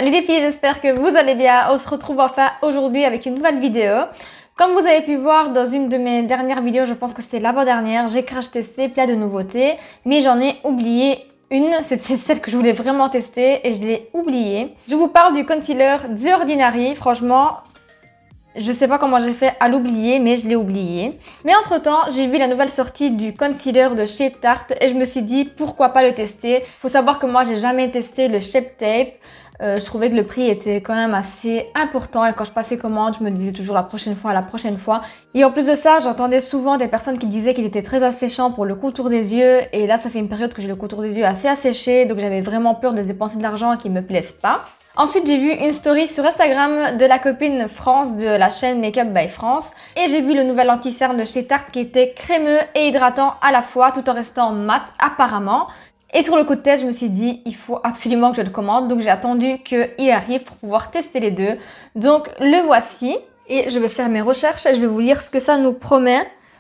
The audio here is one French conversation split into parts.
Salut les filles, j'espère que vous allez bien. On se retrouve enfin aujourd'hui avec une nouvelle vidéo. Comme vous avez pu voir dans une de mes dernières vidéos, je pense que c'était l'avant-dernière, j'ai crash testé plein de nouveautés, mais j'en ai oublié une, c'était celle que je voulais vraiment tester et je l'ai oubliée. Je vous parle du concealer The Ordinary, franchement, je sais pas comment j'ai fait à l'oublier, mais je l'ai oublié. Mais entre temps, j'ai vu la nouvelle sortie du concealer de Shape Tape et je me suis dit pourquoi pas le tester. Faut savoir que moi j'ai jamais testé le Shape Tape. Je trouvais que le prix était quand même assez important et quand je passais commande, je me disais toujours la prochaine fois, la prochaine fois. Et en plus de ça, j'entendais souvent des personnes qui disaient qu'il était très asséchant pour le contour des yeux. Et là, ça fait une période que j'ai le contour des yeux assez asséché, donc j'avais vraiment peur de dépenser de l'argent qui me plaise pas. Ensuite, j'ai vu une story sur Instagram de la copine France de la chaîne Makeup by France. Et j'ai vu le nouvel anti-cerne de chez Tarte qui était crémeux et hydratant à la fois, tout en restant mat apparemment. Et sur le coup de tête, je me suis dit, il faut absolument que je le commande. Donc j'ai attendu qu'il arrive pour pouvoir tester les deux. Donc le voici. Et je vais faire mes recherches et je vais vous lire ce que ça nous promet.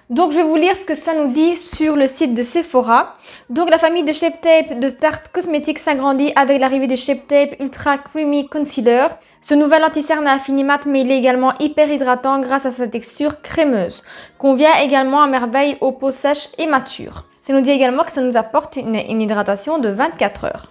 Donc je vais vous lire ce que ça nous dit sur le site de Sephora. Donc la famille de Shape Tape de Tarte Cosmetics s'agrandit avec l'arrivée du Shape Tape Ultra Creamy Concealer. Ce nouvel anti-cerne à fini mat mais il est également hyper hydratant grâce à sa texture crémeuse. Convient également à merveille aux peaux sèches et matures. Ça nous dit également que ça nous apporte une hydratation de 24 heures.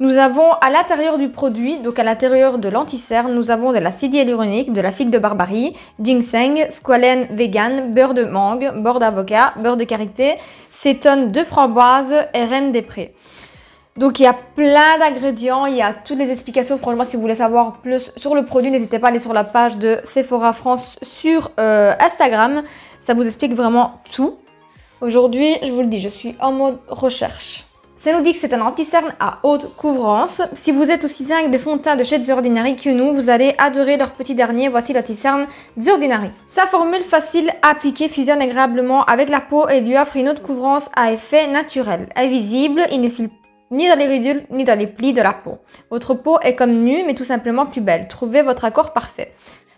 Nous avons à l'intérieur du produit, donc à l'intérieur de l'anti-cerne, nous avons de l'acide hyaluronique, de la figue de Barbarie, ginseng, squalène vegan, beurre de mangue, beurre d'avocat, beurre de karité, cétone de framboise et reine des prés. Donc il y a plein d'ingrédients, il y a toutes les explications. Franchement, si vous voulez savoir plus sur le produit, n'hésitez pas à aller sur la page de Sephora France sur Instagram. Ça vous explique vraiment tout. Aujourd'hui, je vous le dis, je suis en mode recherche. Ça nous dit que c'est un anti-cerne à haute couvrance. Si vous êtes aussi dingue des fonds de teint de chez The Ordinary que nous, vous allez adorer leur petit dernier. Voici l'anti-cerne The Ordinary. Sa formule facile à appliquer fusionne agréablement avec la peau et lui offre une haute couvrance à effet naturel. Invisible, il ne file ni dans les ridules ni dans les plis de la peau. Votre peau est comme nue mais tout simplement plus belle. Trouvez votre accord parfait.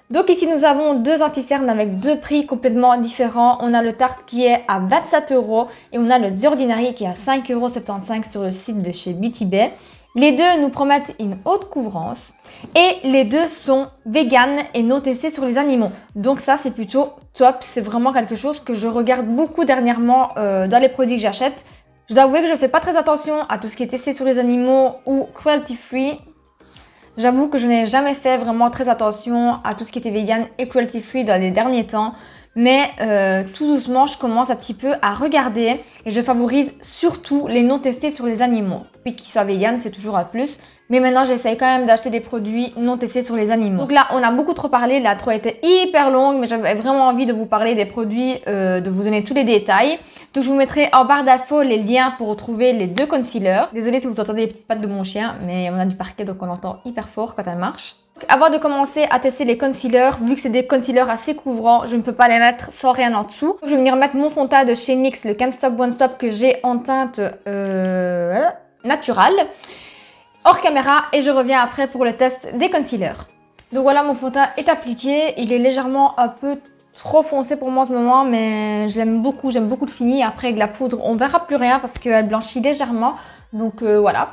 Donc ici nous avons deux anti-cernes avec deux prix complètement différents. On a le Tarte qui est à 27 € et on a le The Ordinary qui est à 5,75 € sur le site de chez Beauty Bay. Les deux nous promettent une haute couvrance et les deux sont vegan et non testés sur les animaux. Donc ça c'est plutôt top, c'est vraiment quelque chose que je regarde beaucoup dernièrement dans les produits que j'achète. Je dois avouer que je ne fais pas très attention à tout ce qui est testé sur les animaux ou cruelty free. J'avoue que je n'ai jamais fait vraiment très attention à tout ce qui était vegan et cruelty free dans les derniers temps. Mais tout doucement, je commence un petit peu à regarder et je favorise surtout les non testés sur les animaux. Puis qu'ils soient vegan, c'est toujours un plus. Mais maintenant, j'essaye quand même d'acheter des produits non testés sur les animaux. Donc là, on a beaucoup trop parlé. La intro était hyper longue, mais j'avais vraiment envie de vous parler des produits, de vous donner tous les détails. Donc je vous mettrai en barre d'infos les liens pour retrouver les deux concealers. Désolée si vous entendez les petites pattes de mon chien, mais on a du parquet donc on l'entend hyper fort quand elle marche. Donc, avant de commencer à tester les concealers, vu que c'est des concealers assez couvrants, je ne peux pas les mettre sans rien en dessous. Donc, je vais venir mettre mon fond de teint de chez NYX, le Can't Stop One Stop que j'ai en teinte naturelle, hors caméra, et je reviens après pour le test des concealers. Donc voilà, mon fond de teint est appliqué, il est légèrement un peu trop foncé pour moi en ce moment, mais je l'aime beaucoup, j'aime beaucoup le fini. Après avec la poudre, on verra plus rien parce qu'elle blanchit légèrement, donc voilà.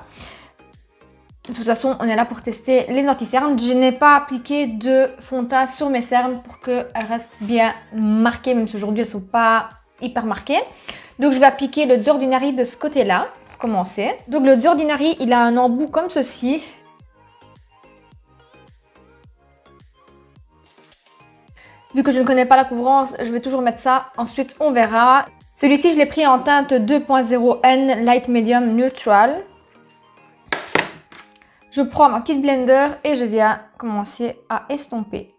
De toute façon, on est là pour tester les anti-cernes. Je n'ai pas appliqué de fond de teint sur mes cernes pour qu'elles restent bien marquées, même si aujourd'hui elles ne sont pas hyper marquées. Donc je vais appliquer le The Ordinary de ce côté-là pour commencer. Donc le The Ordinary, il a un embout comme ceci. Vu que je ne connais pas la couvrance, je vais toujours mettre ça. Ensuite, on verra. Celui-ci, je l'ai pris en teinte 2.0N Light Medium Neutral. Je prends ma petite blender et je viens commencer à estomper.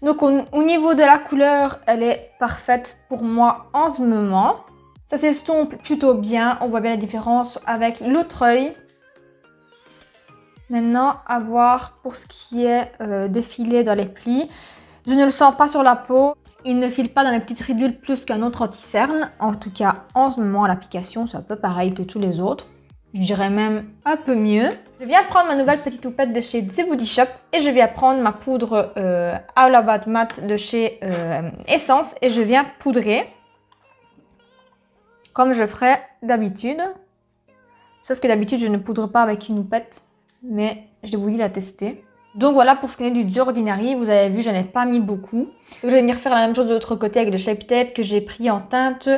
Donc au niveau de la couleur, elle est parfaite pour moi en ce moment. Ça s'estompe plutôt bien, on voit bien la différence avec l'autre œil. Maintenant, à voir pour ce qui est défilé dans les plis. Je ne le sens pas sur la peau. Il ne file pas dans les petites ridules plus qu'un autre anti-cerne. En tout cas, en ce moment, l'application, c'est un peu pareil que tous les autres. Je dirais même un peu mieux. Je viens prendre ma nouvelle petite houppette de chez The Body Shop et je viens prendre ma poudre All About Matte de chez Essence et je viens poudrer comme je ferais d'habitude. Sauf que d'habitude, je ne poudre pas avec une houppette, mais je voulu la tester. Donc voilà pour ce qui est du The Ordinary, vous avez vu, je n'ai pas mis beaucoup. Donc je vais venir faire la même chose de l'autre côté avec le Shape Tape que j'ai pris en teinte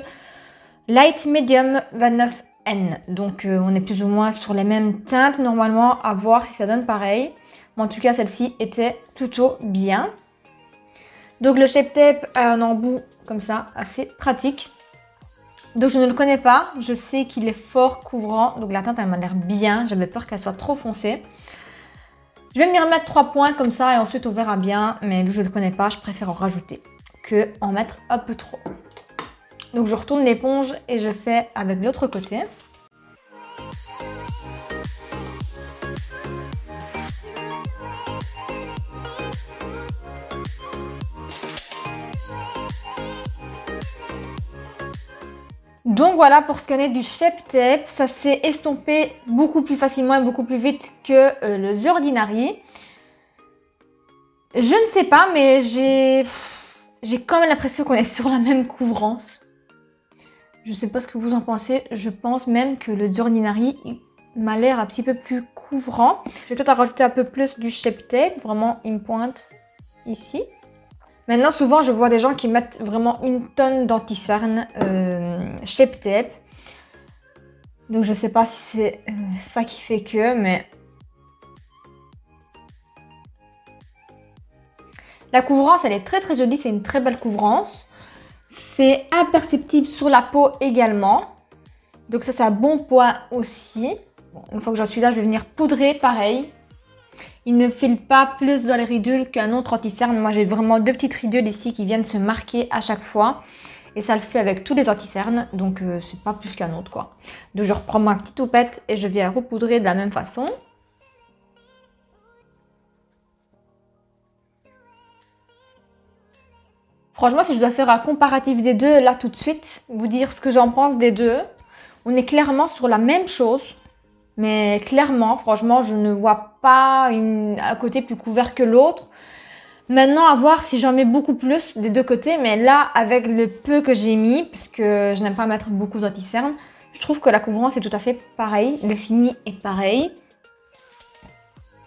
Light Medium 29N. Donc on est plus ou moins sur les mêmes teintes normalement, à voir si ça donne pareil. Mais en tout cas, celle-ci était plutôt bien. Donc le Shape Tape a un embout comme ça, assez pratique. Donc je ne le connais pas, je sais qu'il est fort couvrant, donc la teinte elle m'a l'air bien, j'avais peur qu'elle soit trop foncée. Je vais venir mettre 3 points comme ça et ensuite on verra bien, mais vu que je ne le connais pas, je préfère en rajouter que en mettre un peu trop. Donc je retourne l'éponge et je fais avec l'autre côté. Donc voilà pour ce qu'on est du Shape Tape, ça s'est estompé beaucoup plus facilement et beaucoup plus vite que le The Ordinary. Je ne sais pas, mais j'ai quand même l'impression qu'on est sur la même couvrance. Je ne sais pas ce que vous en pensez, je pense même que le The Ordinary m'a l'air un petit peu plus couvrant. Je vais peut-être rajouter un peu plus du Shape Tape, vraiment il me pointe ici. Maintenant, souvent, je vois des gens qui mettent vraiment une tonne d'anti-cerne Shape Tape. Donc, je sais pas si c'est ça qui fait que, mais... La couvrance, elle est très très jolie, c'est une très belle couvrance. C'est imperceptible sur la peau également. Donc ça, c'est un bon point aussi. Bon, une fois que j'en suis là, je vais venir poudrer pareil. Il ne file pas plus dans les ridules qu'un autre anti-cerne. Moi, j'ai vraiment 2 petites ridules ici qui viennent se marquer à chaque fois. Et ça le fait avec tous les anti-cernes. Donc, c'est pas plus qu'un autre, quoi. Donc, je reprends ma petite houppette et je viens repoudrer de la même façon. Franchement, si je dois faire un comparatif des deux, là, tout de suite, vous dire ce que j'en pense des deux, on est clairement sur la même chose. Mais clairement, franchement, je ne vois pas un côté plus couvert que l'autre. Maintenant, à voir si j'en mets beaucoup plus des deux côtés. Mais là, avec le peu que j'ai mis, parce que je n'aime pas mettre beaucoup d'anti-cerne, je trouve que la couvrance est tout à fait pareil. Le fini est pareil.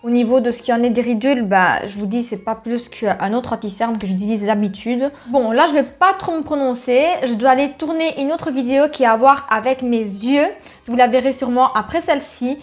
Au niveau de ce qui en est des ridules, bah, je vous dis, c'est pas plus qu'un autre anti-cerne que j'utilise d'habitude. Bon, là, je vais pas trop me prononcer. Je dois aller tourner une autre vidéo qui a à voir avec mes yeux. Vous la verrez sûrement après celle-ci.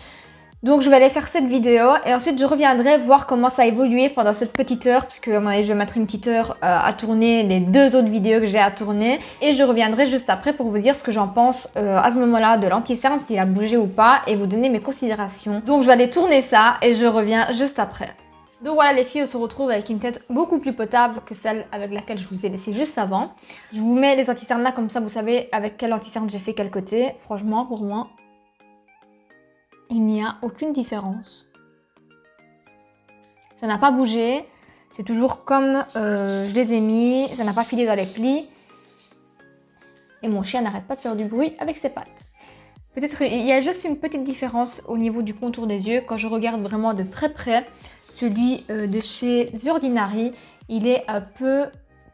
Donc, je vais aller faire cette vidéo et ensuite, je reviendrai voir comment ça a évolué pendant cette petite heure. Puisque, à mon avis, je vais mettre une petite heure à tourner les 2 autres vidéos que j'ai à tourner. Et je reviendrai juste après pour vous dire ce que j'en pense à ce moment-là de l'anti-cerne, s'il a bougé ou pas, et vous donner mes considérations. Donc, je vais aller tourner ça et je reviens juste après. Donc voilà les filles, on se retrouve avec une tête beaucoup plus potable que celle avec laquelle je vous ai laissé juste avant. Je vous mets les anti-cernes là, comme ça vous savez avec quel anti-cerne j'ai fait quel côté. Franchement, pour moi, il n'y a aucune différence. Ça n'a pas bougé. C'est toujours comme je les ai mis. Ça n'a pas filé dans les plis. Et mon chien n'arrête pas de faire du bruit avec ses pattes. Peut-être il y a juste une petite différence au niveau du contour des yeux. Quand je regarde vraiment de très près, celui de chez The Ordinary, il est un peu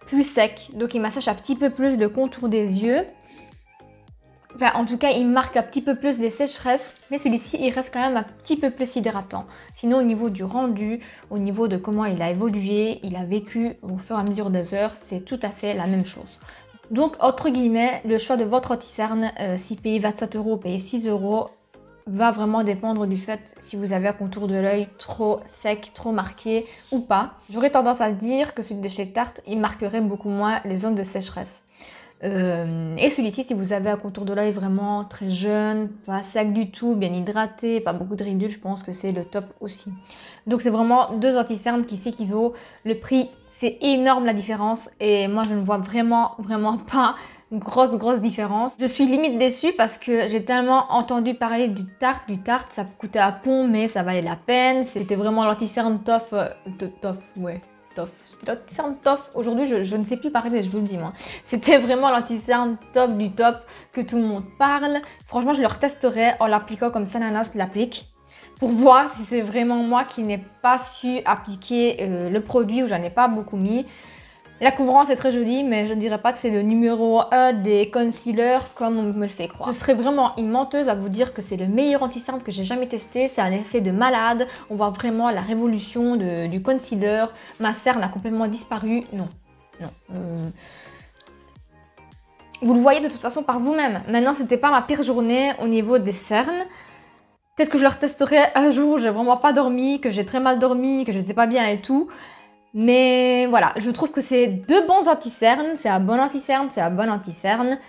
plus sec. Donc il m'assèche un petit peu plus le contour des yeux. Enfin, en tout cas, il marque un petit peu plus les sécheresses, mais celui-ci, il reste quand même un petit peu plus hydratant. Sinon, au niveau du rendu, au niveau de comment il a évolué, il a vécu au fur et à mesure des heures, c'est tout à fait la même chose. Donc, entre guillemets, le choix de votre anti-cerne, si payer 27 €, payer 6 €, va vraiment dépendre du fait si vous avez un contour de l'œil trop sec, trop marqué ou pas. J'aurais tendance à dire que celui de chez Tarte, il marquerait beaucoup moins les zones de sécheresse. Et celui-ci, si vous avez un contour de l'œil vraiment très jeune, pas sec du tout, bien hydraté, pas beaucoup de ridules, je pense que c'est le top aussi. Donc c'est vraiment 2 anti-cernes qui s'équivaut. Le prix, c'est énorme la différence et moi je ne vois vraiment pas une grosse différence. Je suis limite déçue parce que j'ai tellement entendu parler du Tarte. Du Tarte, ça coûtait à pont mais ça valait la peine. C'était vraiment l'anti-cerne tough, ouais. Toff. C'était l'anti-cerne Toff. Aujourd'hui, je ne sais plus parler, je vous le dis moi. C'était vraiment l'anti-cerne top du top que tout le monde parle. Franchement, je le retesterai en l'appliquant comme Sananas l'applique pour voir si c'est vraiment moi qui n'ai pas su appliquer le produit ou j'en ai pas beaucoup mis. La couvrance est très jolie, mais je ne dirais pas que c'est le numéro 1 des concealers comme on me le fait croire. Je serais vraiment une menteuse à vous dire que c'est le meilleur anti-cerne que j'ai jamais testé. C'est un effet de malade. On voit vraiment la révolution du concealer. Ma cerne a complètement disparu. Non, non. Vous le voyez de toute façon par vous-même. Maintenant, c'était pas ma pire journée au niveau des cernes. Peut-être que je le retesterai un jour. J'ai vraiment pas dormi, que j'ai très mal dormi, que je sais pas bien et tout. Mais voilà, je trouve que c'est deux bons anti-cernes, c'est un bon anti-cerne, c'est un bon anti-cerne.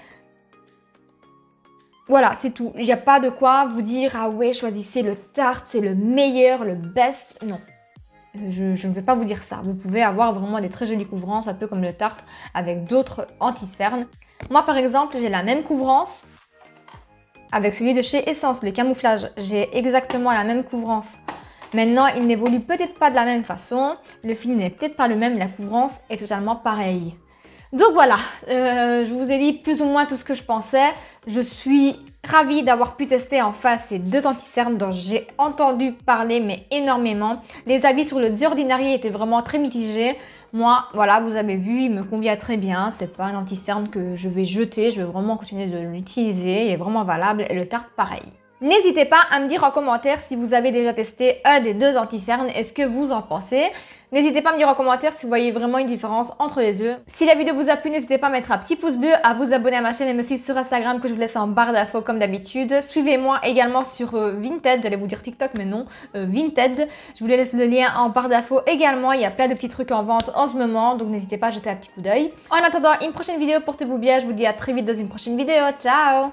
Voilà, c'est tout. Il n'y a pas de quoi vous dire, ah ouais, choisissez le Tarte, c'est le meilleur, le best. Non, je ne vais pas vous dire ça. Vous pouvez avoir vraiment des très jolies couvrances, un peu comme le Tarte, avec d'autres anti-cernes. Moi, par exemple, j'ai la même couvrance avec celui de chez Essence, le camouflage. J'ai exactement la même couvrance. Maintenant, il n'évolue peut-être pas de la même façon, le film n'est peut-être pas le même, la couvrance est totalement pareille. Donc voilà, je vous ai dit plus ou moins tout ce que je pensais. Je suis ravie d'avoir pu tester enfin ces deux anti-cernes dont j'ai entendu parler mais énormément. Les avis sur le The Ordinary étaient vraiment très mitigés. Moi, voilà, vous avez vu, il me convient très bien. C'est pas un anti-cerne que je vais jeter, je vais vraiment continuer de l'utiliser. Il est vraiment valable et le Tarte pareil. N'hésitez pas à me dire en commentaire si vous avez déjà testé un des deux anti-cernes et ce que vous en pensez. N'hésitez pas à me dire en commentaire si vous voyez vraiment une différence entre les deux. Si la vidéo vous a plu, n'hésitez pas à mettre un petit pouce bleu, à vous abonner à ma chaîne et me suivre sur Instagram que je vous laisse en barre d'infos comme d'habitude. Suivez-moi également sur Vinted, j'allais vous dire TikTok mais non, Vinted. Je vous laisse le lien en barre d'infos également, il y a plein de petits trucs en vente en ce moment, donc n'hésitez pas à jeter un petit coup d'œil. En attendant une prochaine vidéo, portez-vous bien, je vous dis à très vite dans une prochaine vidéo, ciao!